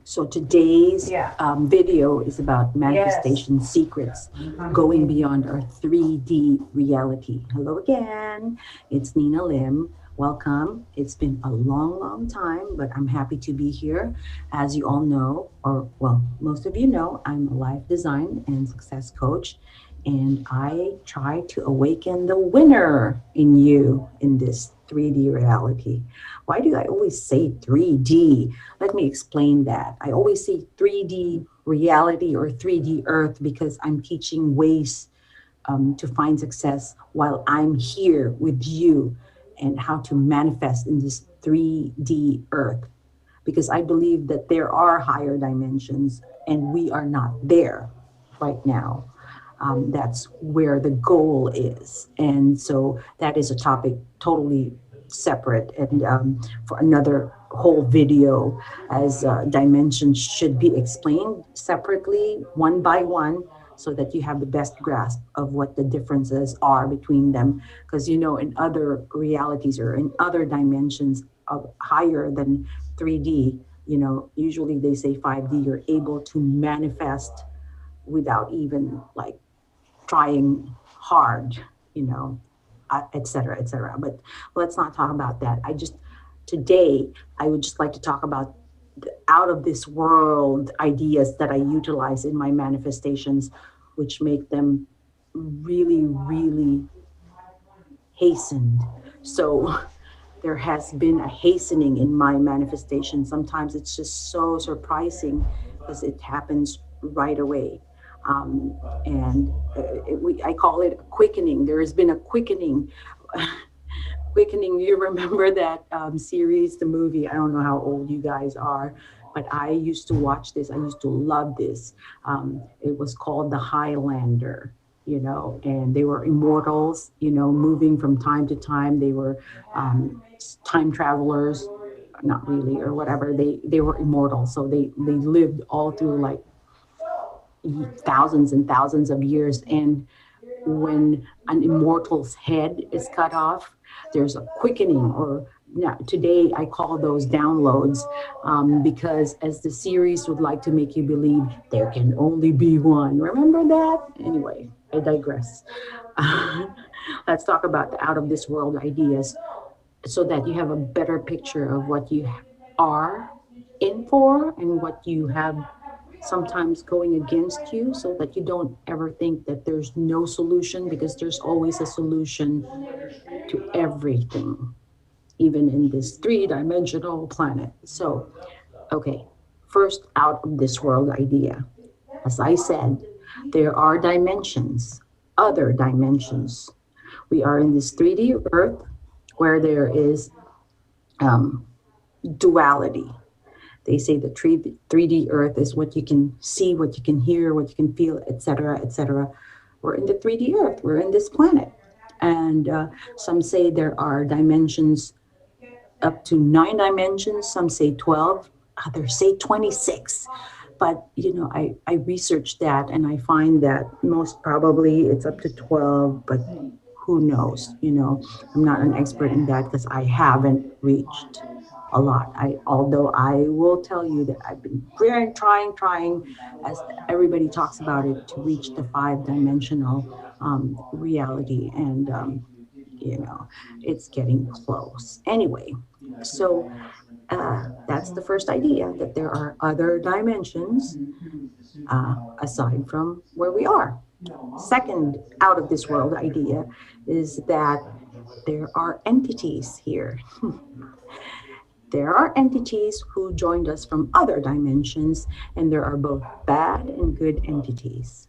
So today's Yeah. video is about Yes. manifestation secrets, going beyond our 3D reality. Hello again, it's Nina Lim. Welcome. It's been a long, long time, but I'm happy to be here. As you all know, or well, most of you know, I'm a life design and success coach, and I try to awaken the winner in you in this 3D reality. Why do I always say 3D? Let me explain that. I always say 3D reality or 3D earth because I'm teaching ways to find success while I'm here with you and how to manifest in this 3D earth. Because I believe that there are higher dimensions and we are not there right now. That's where the goal is. And so that is a topic totally separate and for another whole video, as dimensions should be explained separately, one by one, so that you have the best grasp of what the differences are between them. Because, you know, in other realities or in other dimensions of higher than 3D, you know, usually they say 5D, you're able to manifest without even like trying hard, you know, et cetera, et cetera. But let's not talk about that. Today, I would just like to talk about the out of this world ideas that I utilize in my manifestations, which make them really, really hastened. So there has been a hastening in my manifestation. Sometimes it's just so surprising because it happens right away. And I call it a quickening. There has been a quickening. Quickening, you remember that series, the movie? I don't know how old you guys are, but I used to watch this. I used to love this. It was called The Highlander, you know, and they were immortals, you know, moving from time to time. They were time travelers, not really, or whatever. They were immortal, so they lived all through like thousands and thousands of years. And when an immortal's head is cut off, there's a quickening, or now, today I call those downloads, because as the series would like to make you believe there can only be one. Remember that? Anyway, I digress. Let's talk about the out of this world ideas so that you have a better picture of what you are in for and what you have sometimes going against you, so that you don't ever think that there's no solution, because there's always a solution to everything, even in this three-dimensional planet. So, okay, first out of this world idea. As I said, there are dimensions, other dimensions. We are in this 3D earth where there is um, duality. They say the 3D earth is what you can see, what you can hear, what you can feel, etc., etc. We're in the 3D earth, we're in this planet. And some say there are dimensions up to 9 dimensions, some say 12, others say 26. But, you know, I researched that and I find that most probably it's up to 12, but who knows? You know, I'm not an expert in that because I haven't reached a lot. Although I will tell you that I've been trying, as everybody talks about it, to reach the 5 dimensional reality, and you know, it's getting close. Anyway, so that's the first idea, that there are other dimensions aside from where we are. Second, out of this world idea is that there are entities here. There are entities who joined us from other dimensions, and there are both bad and good entities.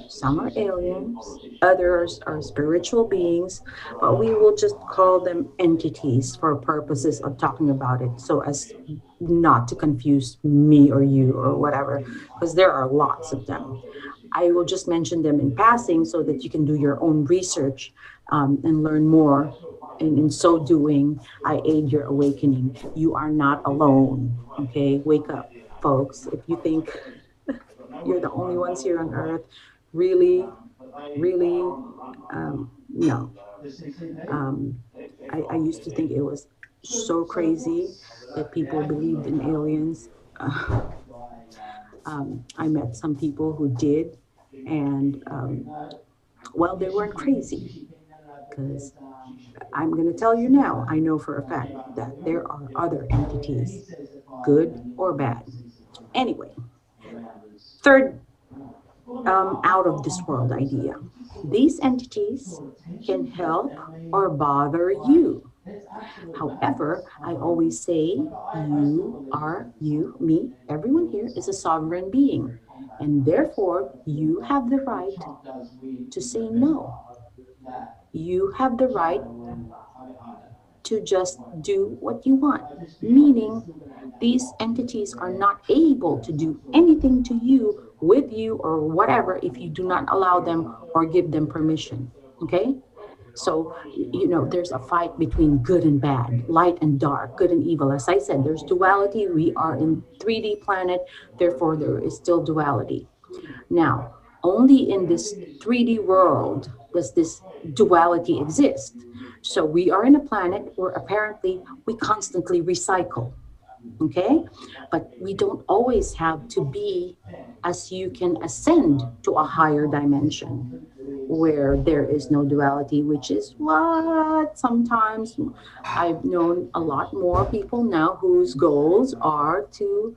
Some are aliens, others are spiritual beings, but we will just call them entities for purposes of talking about it, so as not to confuse me or you or whatever, because there are lots of them. I will just mention them in passing so that you can do your own research and learn more. And in so doing, I aid your awakening. You are not alone. Okay, wake up, folks. If you think you're the only ones here on earth, really, really, no. I used to think it was. so crazy that people believed in aliens. Uh, I met some people who did, and well, they weren't crazy because I'm going to tell you now, I know for a fact that there are other entities, good or bad. Anyway, third, out of this world idea. These entities can help or bother you. However, I always say me, everyone here is a sovereign being. And therefore, you have the right to say no. You have the right to just do what you want. Meaning, these entities are not able to do anything to you, with you, or whatever if you do not allow them or give them permission. Okay? So, there's a fight between good and bad, light and dark, good and evil. As I said, there's duality. We are in 3D planet, therefore there is still duality. Now, only in this 3D world does this duality exist. So we are in a planet where apparently we constantly recycle, okay? But we don't always have to be, as you can ascend to a higher dimension where there is no duality, which is what sometimes I've known a lot more people now whose goals are to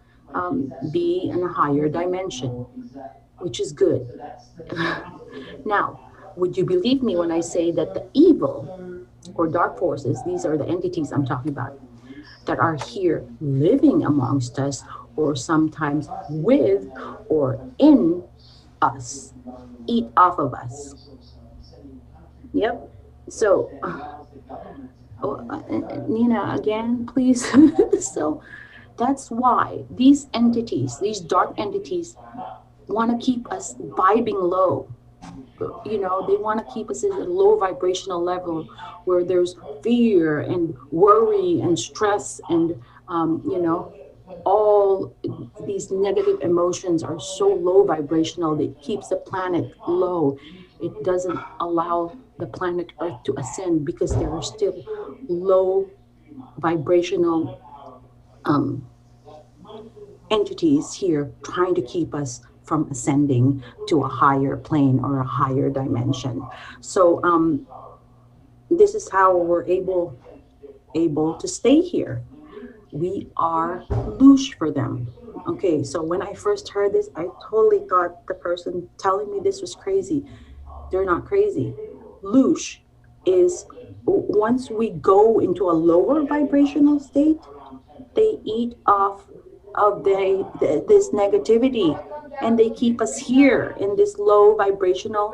be in a higher dimension, which is good. Now, would you believe me when I say that the evil or dark forces, these are the entities I'm talking about, that are here living amongst us, or sometimes with or in us, eat off of us? Yep. So, Nina, again, please. So, that's why these entities, these dark entities, want to keep us vibing low. They want to keep us at a low vibrational level where there's fear and worry and stress and all these negative emotions are so low vibrational that it keeps the planet low. It doesn't allow the planet earth to ascend because there are still low vibrational um, entities here trying to keep us from ascending to a higher plane or a higher dimension. So this is how we're able to stay here. We are louche for them. Okay, so when I first heard this, I totally thought the person telling me this was crazy. They're not crazy. Louche is once we go into a lower vibrational state, they eat off of this negativity, and they keep us here in this low vibrational,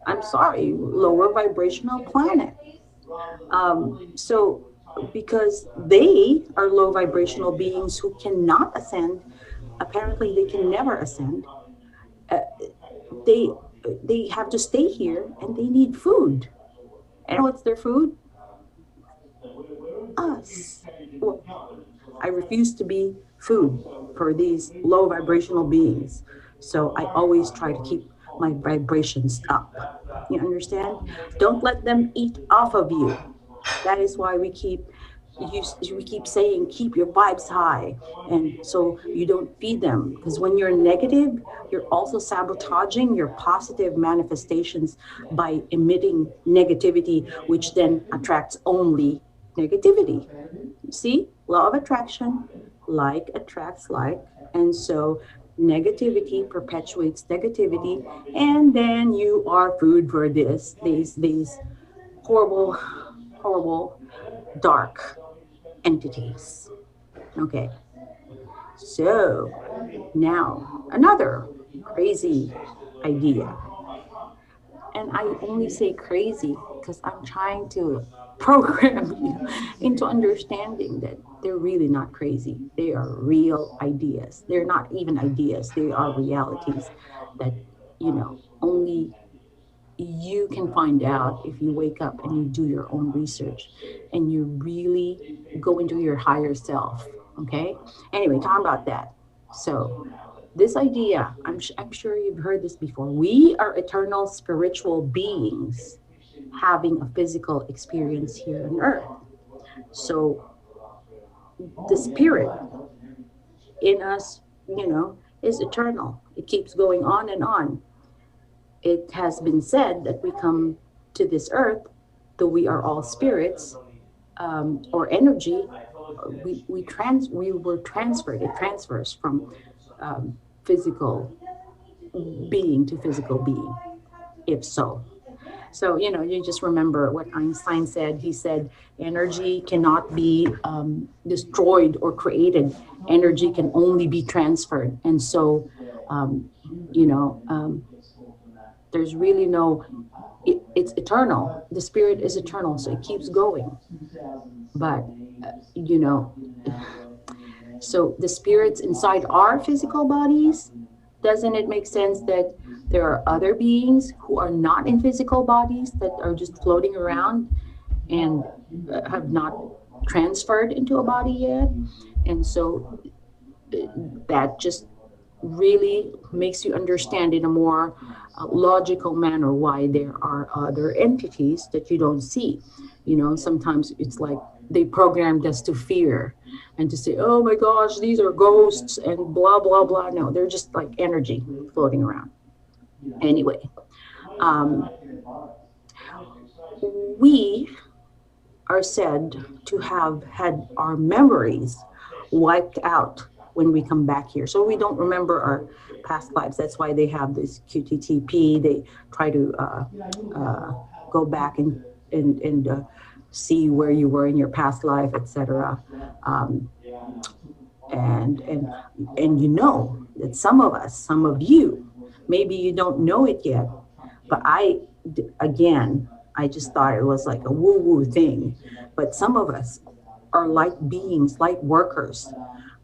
I'm sorry, lower vibrational planet. So because they are low vibrational beings who cannot ascend, apparently they can never ascend. uh, they they have to stay here and they need food. And what's their food? Us. Well, I refuse to be food for these low vibrational beings. So I always try to keep my vibrations up. You understand? Don't let them eat off of you. That is why we keep saying keep your vibes high, and so you don't feed them, because when you're negative, you're also sabotaging your positive manifestations by emitting negativity, which then attracts only negativity. See, law of attraction, like attracts like. And so negativity perpetuates negativity, and then you are food for these horrible, horrible, dark entities. Okay, so now another crazy idea. And I only say crazy because I'm trying to program you into understanding that they're really not crazy. They are real ideas. They're not even ideas, they are realities that, only you can find out if you wake up and you do your own research and you really go into your higher self. Okay. Anyway, talking about that. So, this idea, I'm sure you've heard this before. We are eternal spiritual beings having a physical experience here on earth. So the spirit in us, is eternal. It keeps going on and on. It has been said that we come to this earth, though we are all spirits, or energy. We were transferred. It transfers from physical being to physical being, if so. So, you just remember what Einstein said. He said, energy cannot be destroyed or created, energy can only be transferred. And so, um, you know, um, there's really no, it's eternal. The spirit is eternal, so it keeps going. But, you know, so the spirits inside our physical bodies, doesn't it make sense that there are other beings who are not in physical bodies that are just floating around and have not transferred into a body yet? And so that just really makes you understand in a more logical manner why there are other entities that you don't see. Sometimes it's like they programmed us to fear and to say, oh my gosh, these are ghosts and blah, blah, blah. No, they're just like energy floating around. Anyway, um, we are said to have had our memories wiped out when we come back here. So we don't remember our past lives. That's why they have this QTTP. They try to uh, go back and see where you were in your past life, etc. Um, and that some of us, some of you, maybe you don't know it yet, but again, I just thought it was like a woo woo thing. But some of us are light beings, light workers,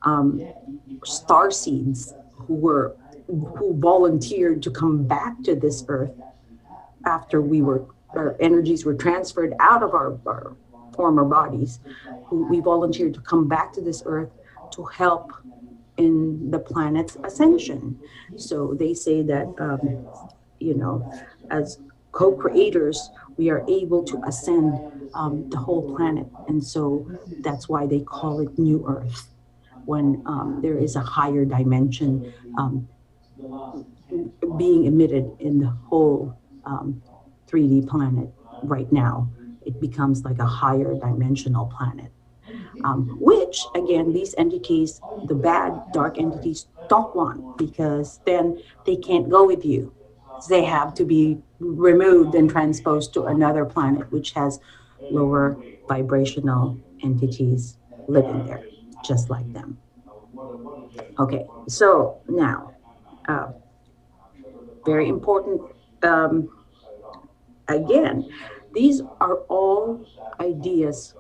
um, star seeds who volunteered to come back to this earth after our energies were transferred out of our former bodies. Who we volunteered to come back to this earth to help in the planet's ascension. So they say that, you know, as co-creators, we are able to ascend the whole planet. And so that's why they call it New Earth, when there is a higher dimension being emitted in the whole 3D planet right now. It becomes like a higher dimensional planet. Which again, these entities, the bad dark entities, don't want, because then they can't go with you. They have to be removed and transposed to another planet which has lower vibrational entities living there, just like them. Okay, so now, uh, very important. Um, Again, these are all ideas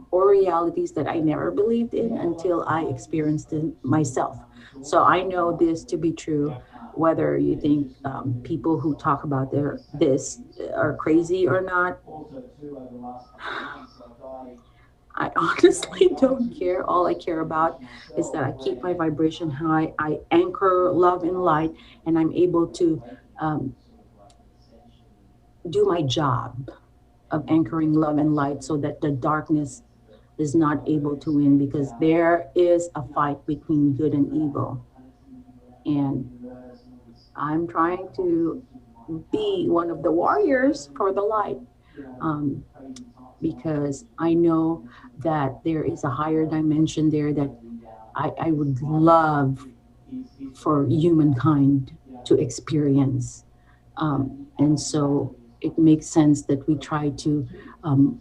or realities that I never believed in until I experienced it myself. So I know this to be true, whether you think people who talk about this are crazy or not. I honestly don't care. All I care about is that I keep my vibration high. I anchor love and light, and I'm able to um, do my job of anchoring love and light so that the darkness is not able to win, because there is a fight between good and evil. And I'm trying to be one of the warriors for the light, um, because I know that there is a higher dimension there that I would love for humankind to experience. And so it makes sense that we try to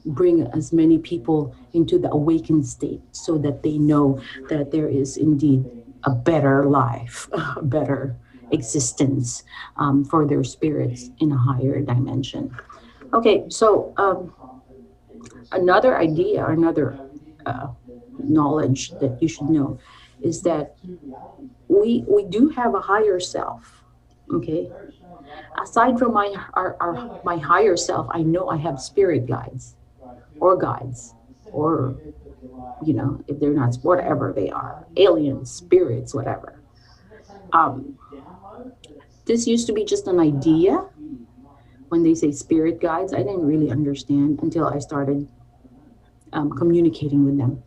bring as many people into the awakened state so that they know that there is indeed a better life, a better existence for their spirits in a higher dimension. Okay, so another idea, another uh, knowledge that you should know is that we do have a higher self. Okay, aside from my higher self, I know I have spirit guides or guides, or if they're not, whatever they are, aliens, spirits, whatever. Um, this used to be just an idea. When they say spirit guides, I didn't really understand until I started communicating with them.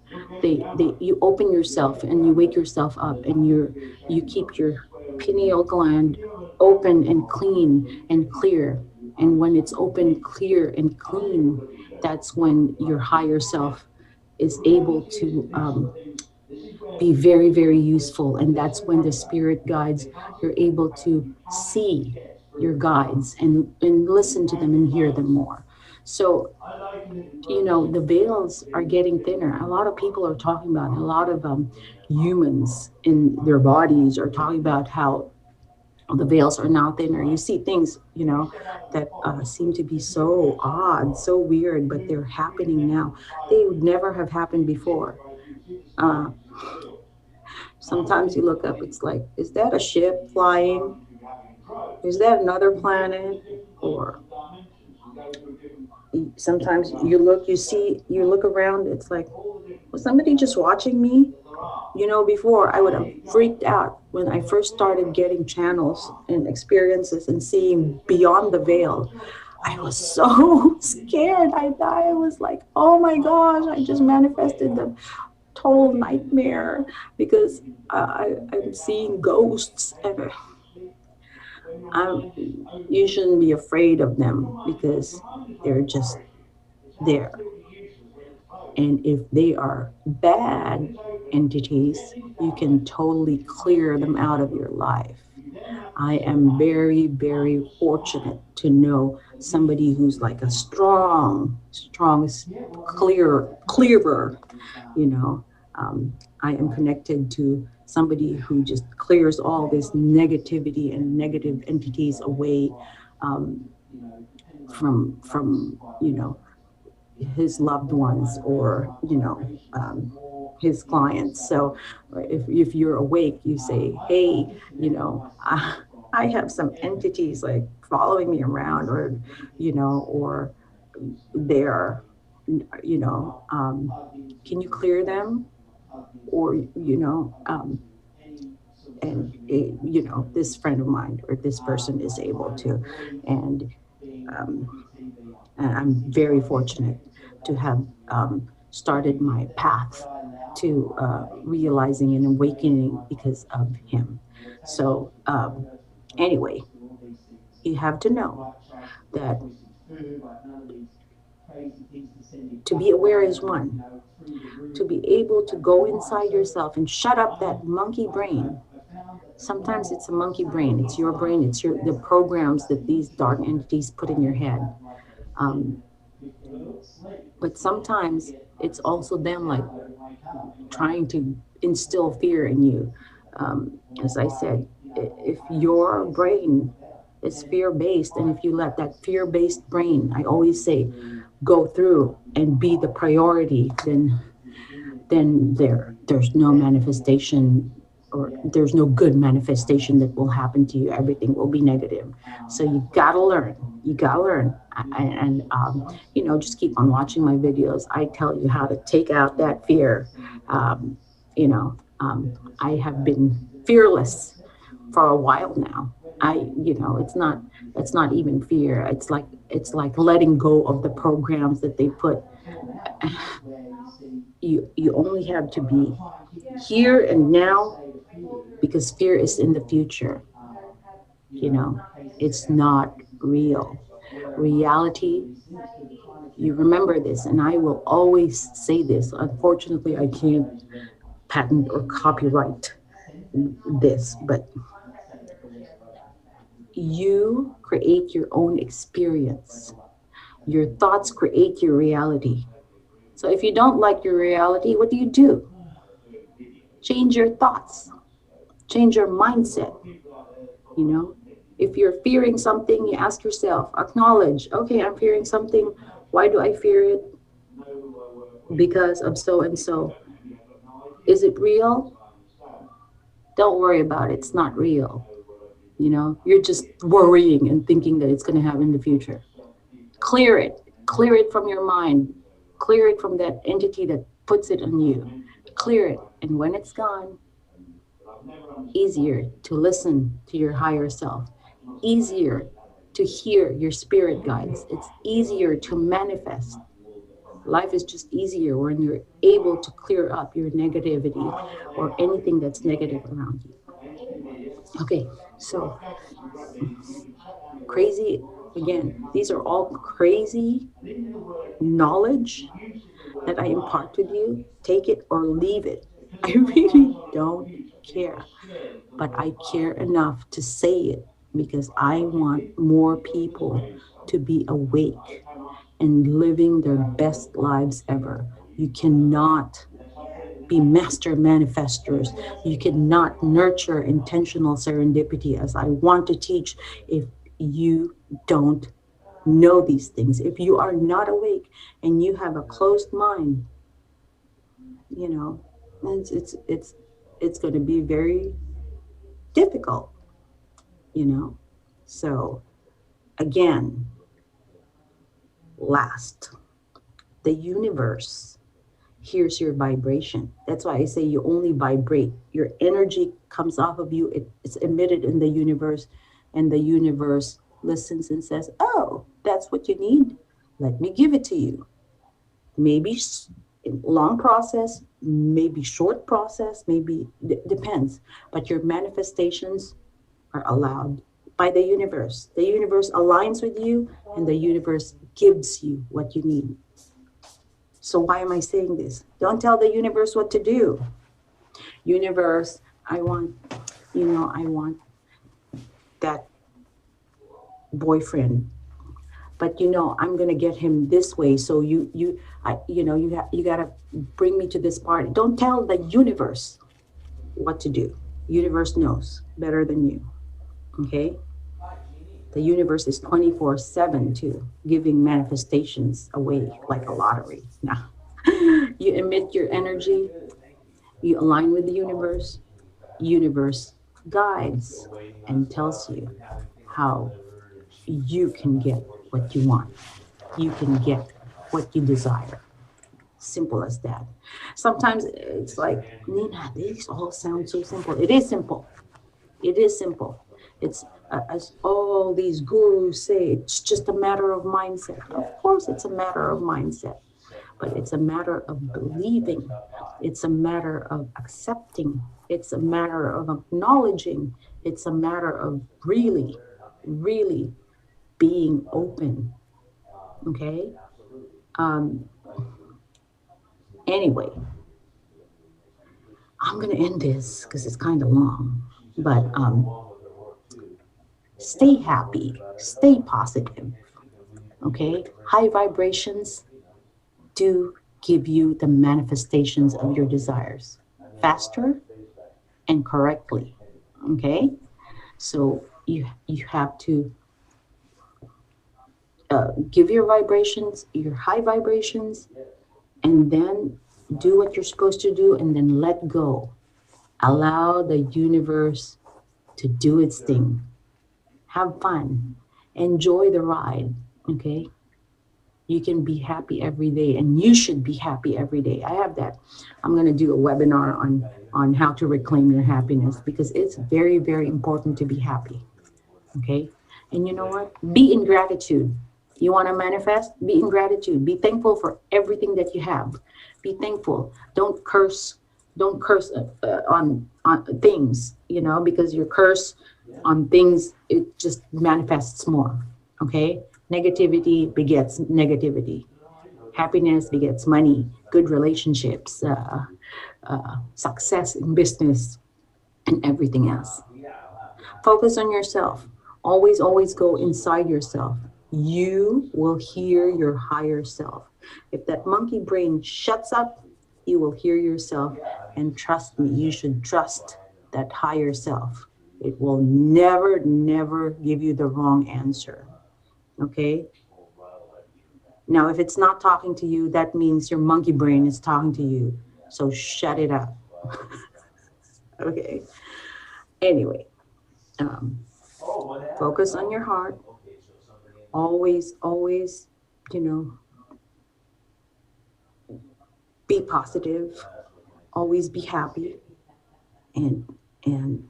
You open yourself and you wake yourself up, and you keep your pineal gland open and clean and clear. And when it's open, clear, and clean, that's when your higher self is able to be very, very useful. And that's when the spirit guides, you're able to see your guides and listen to them and hear them more. So, the veils are getting thinner. A lot of people are talking about, a lot of humans in their bodies are talking about how the veils are now thinner. You see things, that seem to be so odd, so weird, but they're happening now. They would never have happened before. Uh, Sometimes you look up, it's like, is that a ship flying? Is that another planet? Or sometimes you look around, it's like, was somebody just watching me? Before I would have freaked out when I first started getting channels and experiences and seeing beyond the veil. I was so scared. I was like, oh my gosh, I just manifested the total nightmare because I'm seeing ghosts, and I'm, you shouldn't be afraid of them because they're just there. And if they are bad entities, you can totally clear them out of your life. I am very, very fortunate to know somebody who's like a strong, clearer, you know. I am connected to somebody who just clears all this negativity and negative entities away, um, from his loved ones, or his clients. So if you're awake, you say, hey, I have some entities like following me around, or they're, can you clear them? Or, and this friend of mine or this person is able to. And I'm very fortunate to have started my path to realizing and awakening because of him. So, anyway, you have to know that to be aware is one, to be able to go inside yourself and shut up that monkey brain. Sometimes it's a monkey brain, it's your brain, it's the programs that these dark entities put in your head. Um, but sometimes it's also them, like trying to instill fear in you. As I said, if your brain is fear based, and if you let that fear based brain, I always say, go through and be the priority, then there's no manifestation, or there's no good manifestation that will happen to you. Everything will be negative. So you gotta learn. And just keep on watching my videos. I tell you how to take out that fear. um, I have been fearless for a while now. It's not even fear. It's like letting go of the programs that they put. You only have to be here and now, because fear is in the future. It's not real. Reality, you remember this, and I will always say this. Unfortunately, I can't patent or copyright this, but you create your own experience. Your thoughts create your reality. So if you don't like your reality, what do you do? Change your thoughts, change your mindset. You know, if you're fearing something, you ask yourself, acknowledge, okay, I'm fearing something. Why do I fear it? Because of so and so. Is it real? Don't worry about it. It's not real. You're just worrying and thinking that it's going to happen in the future. Clear it. Clear it from your mind. Clear it from that entity that puts it on you. Clear it. And when it's gone, easier to listen to your higher self, easier to hear your spirit guides. It's easier to manifest. Life is just easier when you're able to clear up your negativity or anything that's negative around you. Okay, so crazy, again, these are all crazy knowledge that I impart with you. Take it or leave it. I really don't care, but I care enough to say it because I want more people to be awake and living their best lives ever. You cannot be master manifestors. You cannot nurture intentional serendipity as I want to teach if you don't know these things. If you are not awake and you have a closed mind, you know, it's going to be very difficult, you know. So again, last, the universe hears your vibration. That's why I say you only vibrate. Your energy comes off of you, it's emitted in the universe, and the universe listens and says, oh, that's what you need. Let me give it to you. Maybe long process, maybe short process, maybe depends. But your manifestations are allowed by the universe. The universe aligns with you, and the universe gives you what you need. So why am I saying this? Don't tell the universe what to do. Universe, I want, I want that boyfriend, but I'm gonna get him this way. So you gotta bring me to this party. Don't tell the universe what to do. Universe knows better than you. Okay. The universe is 24/7 too, giving manifestations away like a lottery. Now, you emit your energy, you align with the universe guides and tells you how you can get what you want. You can get what you desire. Simple as that. Sometimes it's like, Nina, these all sound so simple. It is simple. It is simple. It's as all these gurus say, it's just a matter of mindset. Of course, it's a matter of mindset, but it's a matter of believing. It's a matter of accepting. It's a matter of acknowledging. It's a matter of really, really being open. Okay. Um, anyway, I'm gonna end this because it's kind of long, but stay happy, stay positive. Okay, high vibrations do give you the manifestations of your desires faster and correctly. Okay, so you have to give your vibrations, your high vibrations, and then do what you're supposed to do, and then let go. Allow the universe to do its thing. Have fun. Enjoy the ride. Okay, you can be happy every day, and you should be happy every day. I have that. I'm going to do a webinar on how to reclaim your happiness because it's very, very important to be happy. Okay, and you know what, be in gratitude. You want to manifest, be in gratitude, be thankful for everything that you have. Be thankful. Don't curse on things, because your curse on things, it just manifests more. Okay, negativity begets negativity. Happiness begets money, good relationships, success in business, and everything else. Focus on yourself. Always, always go inside yourself. You will hear your higher self. If that monkey brain shuts up, you will hear yourself. And trust me, you should trust that higher self. It will never, never give you the wrong answer. Okay? Now, if it's not talking to you, that means your monkey brain is talking to you. So shut it up. Okay? Anyway, um, focus on your heart. Always, always, you know, be positive. Always be happy, and and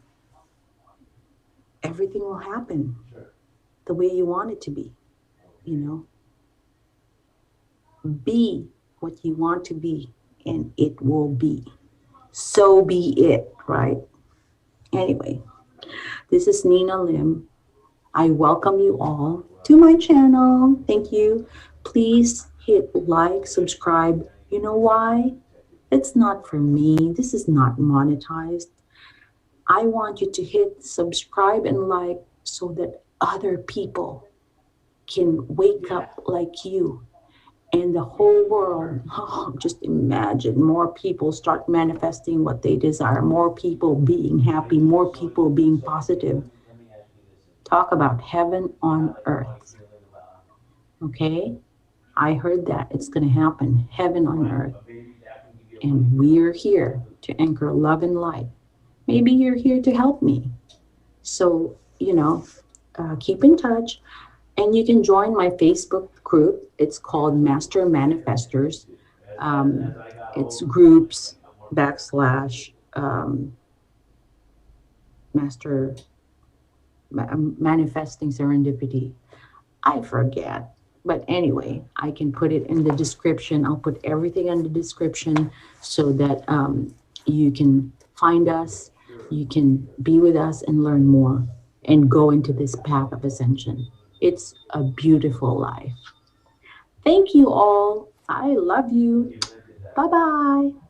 everything will happen the way you want it to be. You know, be. what you want to be, and it will be. So be it, right? Anyway, this is Nina Lim. I welcome you all to my channel. Thank you. Please hit like, subscribe. You know why? It's not for me. This is not monetized. I want you to hit subscribe and like so that other people can wake up like you and the whole world. Oh, just imagine more people start manifesting what they desire, more people being happy, more people being positive. Talk about heaven on earth. Okay? I heard that it's going to happen, heaven on earth. And we're here to anchor love and light. Maybe you're here to help me. So, keep in touch. And you can join my Facebook group. It's called Master Manifestors. Um, it's groups backslash master manifesting serendipity. I forget. But anyway, I can put it in the description. I'll put everything in the description so that you can find us, you can be with us and learn more and go into this path of ascension. It's a beautiful life. Thank you all. I love you. Bye bye.